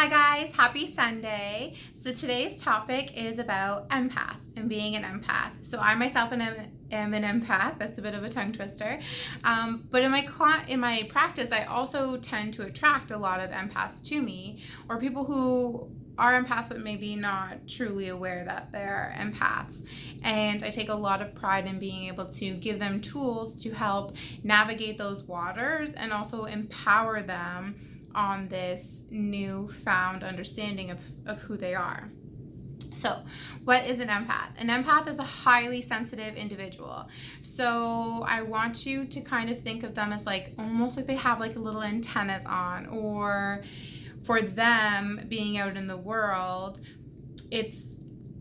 Hi guys, happy Sunday. So today's topic is about empaths and being an empath. So I myself am an empath. That's a bit of a tongue twister. But in my practice, I also tend to attract a lot of empaths to me, or people who are empaths but maybe not truly aware that they're empaths. And I take a lot of pride in being able to give them tools to help navigate those waters and also empower them on this newfound understanding of who they are. So, what is an empath? An empath is a highly sensitive individual. So, I want you to kind of think of them as like almost like they have like little antennas on, or for them being out in the world, it's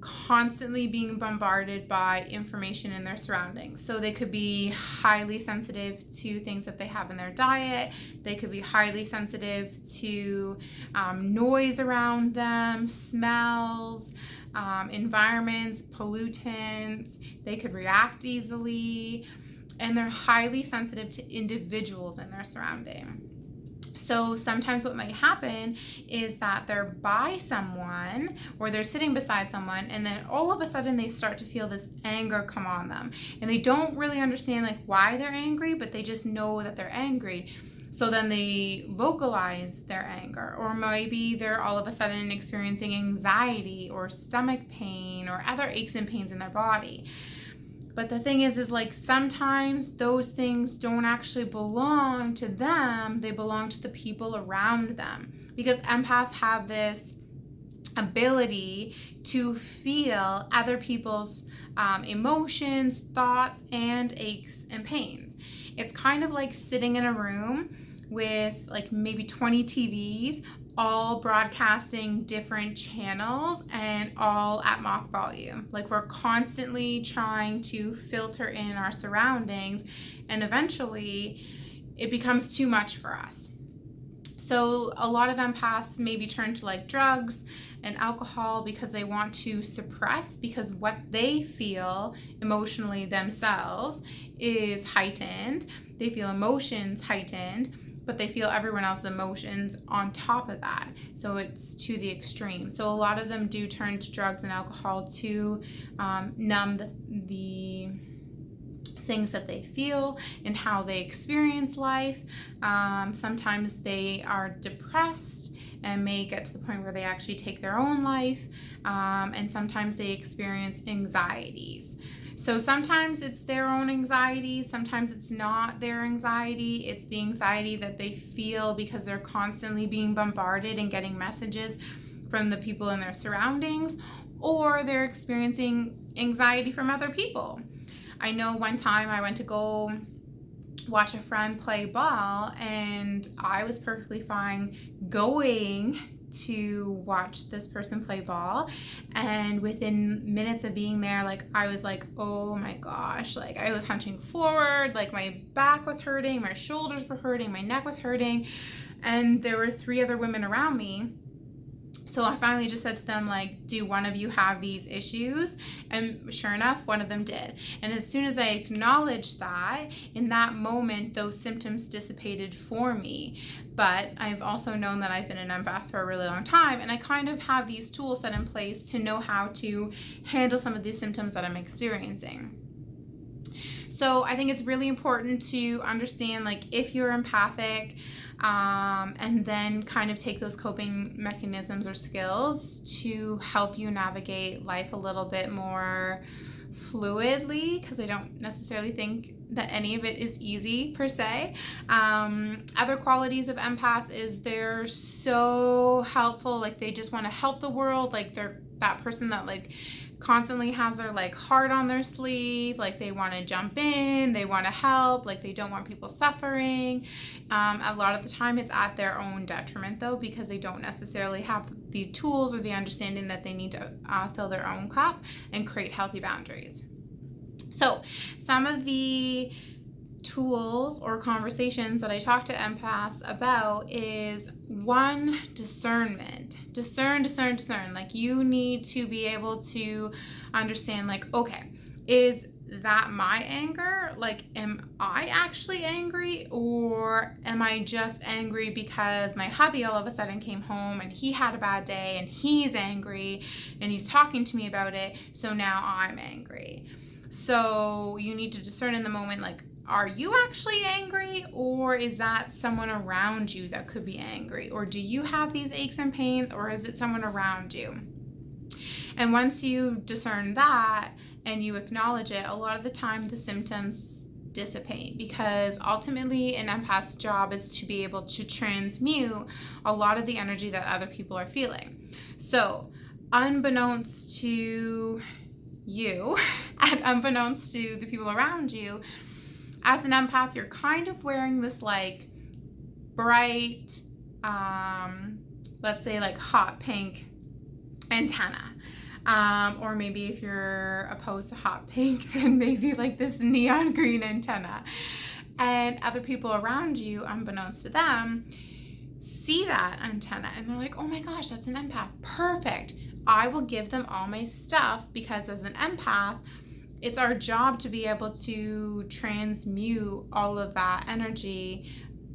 constantly being bombarded by information in their surroundings. So they could be highly sensitive to things that they have in their diet. They could be highly sensitive to noise around them, smells, environments, pollutants. They could react easily, and they're highly sensitive to individuals in their surrounding. So sometimes what might happen is that they're by someone or they're sitting beside someone, and then all of a sudden they start to feel this anger come on them, and they don't really understand like why they're angry, but they just know that they're angry. So then they vocalize their anger, or maybe they're all of a sudden experiencing anxiety or stomach pain or other aches and pains in their body. But the thing is like sometimes those things don't actually belong to them. They belong to the people around them, because empaths have this ability to feel other people's emotions, thoughts, and aches and pains. It's kind of like sitting in a room with like maybe 20 TVs, all broadcasting different channels and all at Mach volume. Like we're constantly trying to filter in our surroundings, and eventually it becomes too much for us. So a lot of empaths maybe turn to like drugs and alcohol because they want to suppress, because what they feel emotionally themselves is heightened. They feel emotions heightened, but they feel everyone else's emotions on top of that. So it's to the extreme. So a lot of them do turn to drugs and alcohol to numb the things that they feel and how they experience life. Sometimes they are depressed and may get to the point where they actually take their own life. And sometimes they experience anxieties. So sometimes it's their own anxiety, sometimes it's not their anxiety, it's the anxiety that they feel because they're constantly being bombarded and getting messages from the people in their surroundings, or they're experiencing anxiety from other people. I know one time I went to go watch a friend play ball, and I was perfectly fine going to watch this person play ball, and within minutes of being there, like I was like, oh my gosh, like I was hunching forward, like my back was hurting, my shoulders were hurting, my neck was hurting, and there were 3 other women around me. So I finally just said to them, like, do one of you have these issues? And sure enough, one of them did. And as soon as I acknowledged that, in that moment, those symptoms dissipated for me. But I've also known that I've been an empath for a really long time, and I kind of have these tools set in place to know how to handle some of these symptoms that I'm experiencing. So I think it's really important to understand, like, if you're empathic, and then kind of take those coping mechanisms or skills to help you navigate life a little bit more fluidly, because I don't necessarily think that any of it is easy per se. Other qualities of empaths is they're so helpful, like they just want to help the world, like they're that person that like constantly has their like heart on their sleeve, like they want to jump in, they want to help, like they don't want people suffering. A lot of the time it's at their own detriment though, because they don't necessarily have the tools or the understanding that they need to fill their own cup and create healthy boundaries. So some of the tools or conversations that I talk to empaths about is one, discernment. Discern. Like you need to be able to understand, like, okay, is that my anger? Like, am I actually angry, or am I just angry because my hubby all of a sudden came home and he had a bad day and he's angry and he's talking to me about it, so now I'm angry? So you need to discern in the moment, like, are you actually angry, or is that someone around you that could be angry? Or do you have these aches and pains, or is it someone around you? And once you discern that and you acknowledge it, a lot of the time the symptoms dissipate, because ultimately an empath's job is to be able to transmute a lot of the energy that other people are feeling. So unbeknownst to you and unbeknownst to the people around you, as an empath, you're kind of wearing this like bright, let's say like hot pink antenna. Or maybe if you're opposed to hot pink, then maybe like this neon green antenna. And other people around you, unbeknownst to them, see that antenna and they're like, oh my gosh, that's an empath. Perfect. I will give them all my stuff, because as an empath, it's our job to be able to transmute all of that energy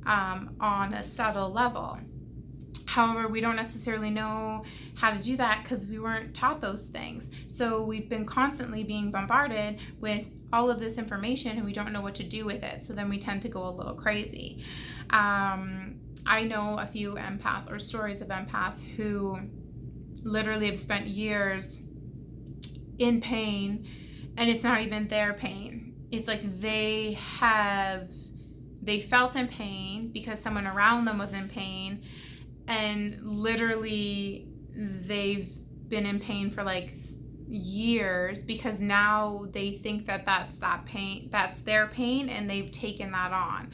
on a subtle level. However, we don't necessarily know how to do that because we weren't taught those things. So we've been constantly being bombarded with all of this information and we don't know what to do with it. So then we tend to go a little crazy. I know a few empaths, or stories of empaths, who literally have spent years in pain, and it's not even their pain. It's like they felt in pain because someone around them was in pain, and literally they've been in pain for like years because now they think that that's their pain, and they've taken that on,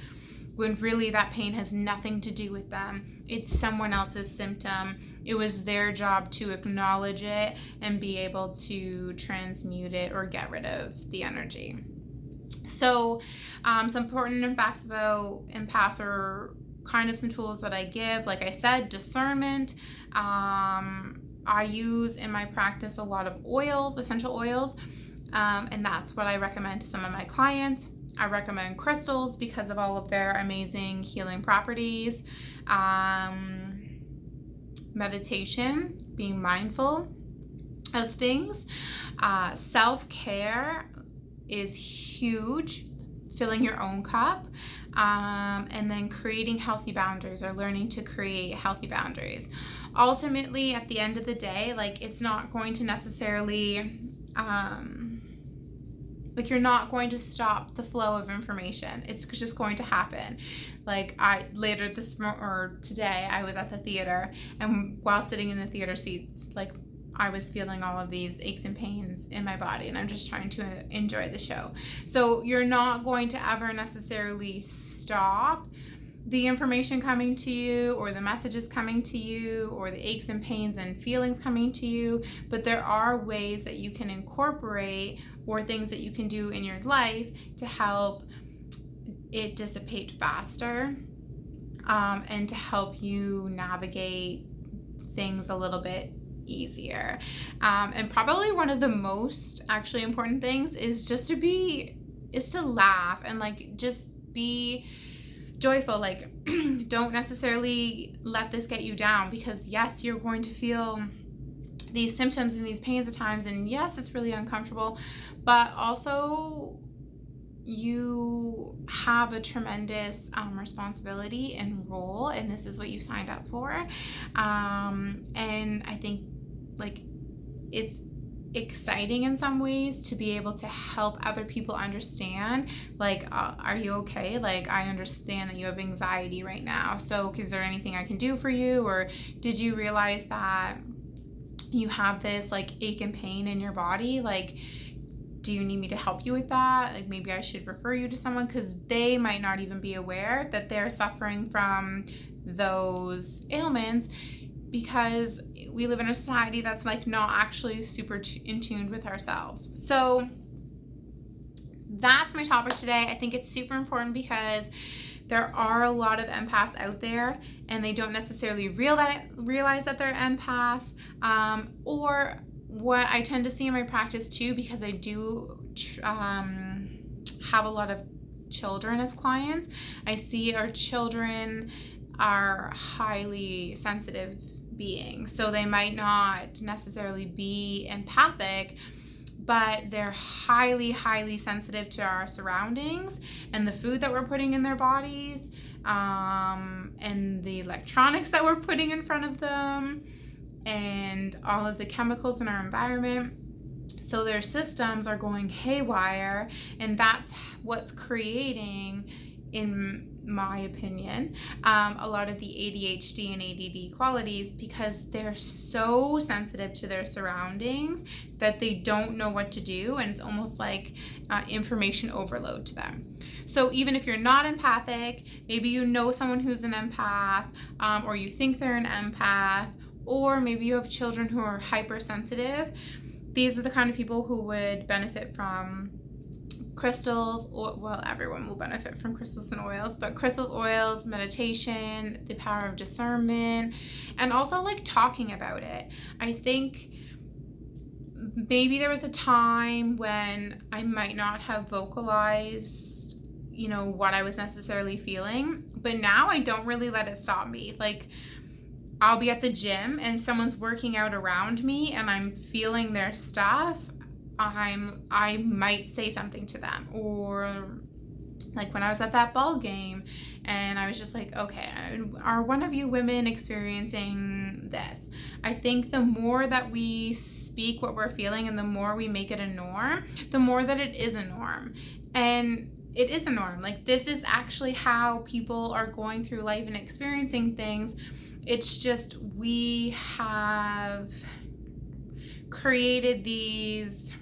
when really that pain has nothing to do with them. It's someone else's symptom. It was their job to acknowledge it and be able to transmute it or get rid of the energy. So some important facts about empaths are kind of some tools that I give. Like I said, discernment. I use in my practice a lot of oils, essential oils, and that's what I recommend to some of my clients. I recommend crystals because of all of their amazing healing properties. Meditation, being mindful of things. Self-care is huge, filling your own cup. And then creating healthy boundaries, or learning to create healthy boundaries. Ultimately, at the end of the day, like, it's not going to necessarily, like, you're not going to stop the flow of information. It's just going to happen. Like, today, I was at the theater, and while sitting in the theater seats, like, I was feeling all of these aches and pains in my body, and I'm just trying to enjoy the show. So you're not going to ever necessarily stop the information coming to you, or the messages coming to you, or the aches and pains and feelings coming to you, but there are ways that you can incorporate, or things that you can do in your life to help it dissipate faster, and to help you navigate things a little bit easier. And probably one of the most actually important things is to laugh and like just be joyful. Like, don't necessarily let this get you down, because yes, you're going to feel these symptoms and these pains at times, and yes, it's really uncomfortable, but also you have a tremendous responsibility and role, and this is what you signed up for. And I think, like, it's exciting in some ways to be able to help other people understand, like, are you okay? Like, I understand that you have anxiety right now, so is there anything I can do for you? Or did you realize that you have this like ache and pain in your body? Like, do you need me to help you with that? Like, maybe I should refer you to someone, because they might not even be aware that they're suffering from those ailments, because we live in a society that's like not actually super in tune with ourselves. So that's my topic today. I think it's super important because there are a lot of empaths out there, and they don't necessarily realize that they're empaths, or what I tend to see in my practice too, because I do have a lot of children as clients, I see our children are highly sensitive beings. So they might not necessarily be empathic, but they're highly, highly sensitive to our surroundings and the food that we're putting in their bodies, and the electronics that we're putting in front of them, and all of the chemicals in our environment. So their systems are going haywire, and that's what's creating, in my opinion, a lot of the ADHD and ADD qualities, because they're so sensitive to their surroundings that they don't know what to do, and it's almost like information overload to them. So even if you're not empathic, maybe you know someone who's an empath, or you think they're an empath, or maybe you have children who are hypersensitive. These are the kind of people who would benefit from crystals. Well, everyone will benefit from crystals and oils, but crystals, oils, meditation, the power of discernment, and also like talking about it. I think maybe there was a time when I might not have vocalized, what I was necessarily feeling, but now I don't really let it stop me. Like, I'll be at the gym and someone's working out around me and I'm feeling their stuff, I might say something to them. Or like when I was at that ball game and I was just like, okay, are one of you women experiencing this? I think the more that we speak what we're feeling and the more we make it a norm, the more that it is a norm. And it is a norm. Like, this is actually how people are going through life and experiencing things. It's just we have created these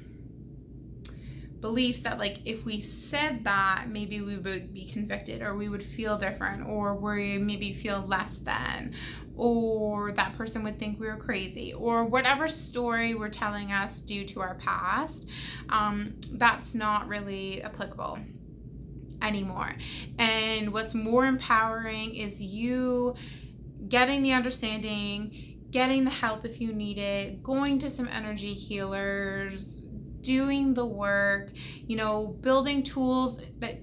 beliefs that, like, if we said that, maybe we would be convicted, or we would feel different, or we maybe feel less than, or that person would think we were crazy, or whatever story we're telling us due to our past. That's not really applicable anymore. And what's more empowering is you getting the understanding, getting the help if you need it, going to some energy healers, doing the work, building tools that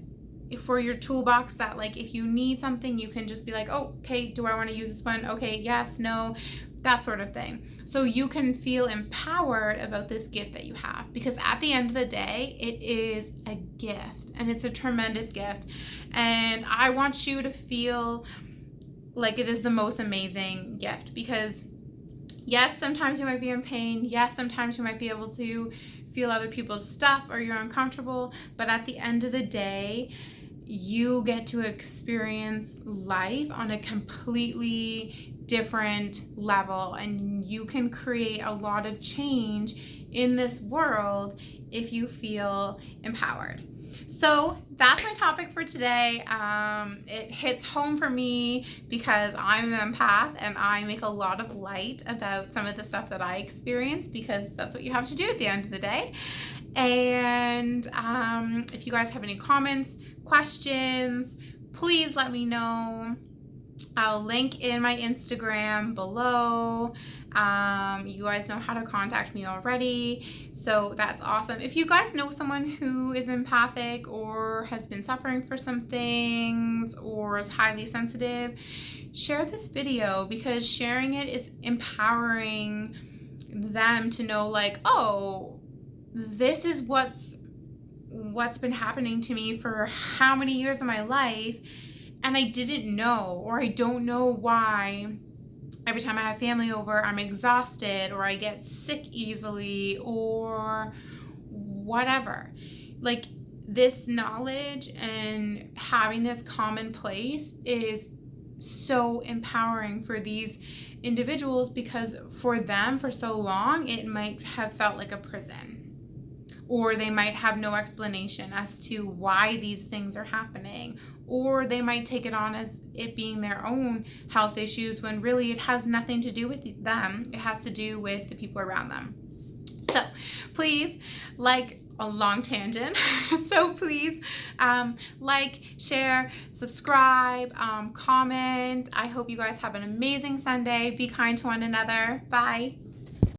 for your toolbox, that like if you need something you can just be like, oh, okay, do I want to use this one? Okay, yes, no, that sort of thing. So you can feel empowered about this gift that you have, because at the end of the day, it is a gift, and it's a tremendous gift. And I want you to feel like it is the most amazing gift, because yes, sometimes you might be in pain. Yes, sometimes you might be able to feel other people's stuff or you're uncomfortable, but at the end of the day, you get to experience life on a completely different level, and you can create a lot of change in this world if you feel empowered. So that's my topic for today. It hits home for me because I'm an empath and I make a lot of light about some of the stuff that I experience, because that's what you have to do at the end of the day. And if you guys have any comments, questions, please let me know. I'll link in my Instagram below. You guys know how to contact me already, so that's awesome. If you guys know someone who is empathic or has been suffering for some things or is highly sensitive, share this video, because sharing it is empowering them to know, like, oh, this is what's been happening to me for how many years of my life, and I didn't know, or I don't know why. Every time I have family over, I'm exhausted, or I get sick easily, or whatever. Like, this knowledge and having this commonplace is so empowering for these individuals, because for them, for so long, it might have felt like a prison. Or they might have no explanation as to why these things are happening. Or they might take it on as it being their own health issues, when really it has nothing to do with them. It has to do with the people around them. So please, like a long tangent. So please like, share, subscribe, comment. I hope you guys have an amazing Sunday. Be kind to one another. Bye.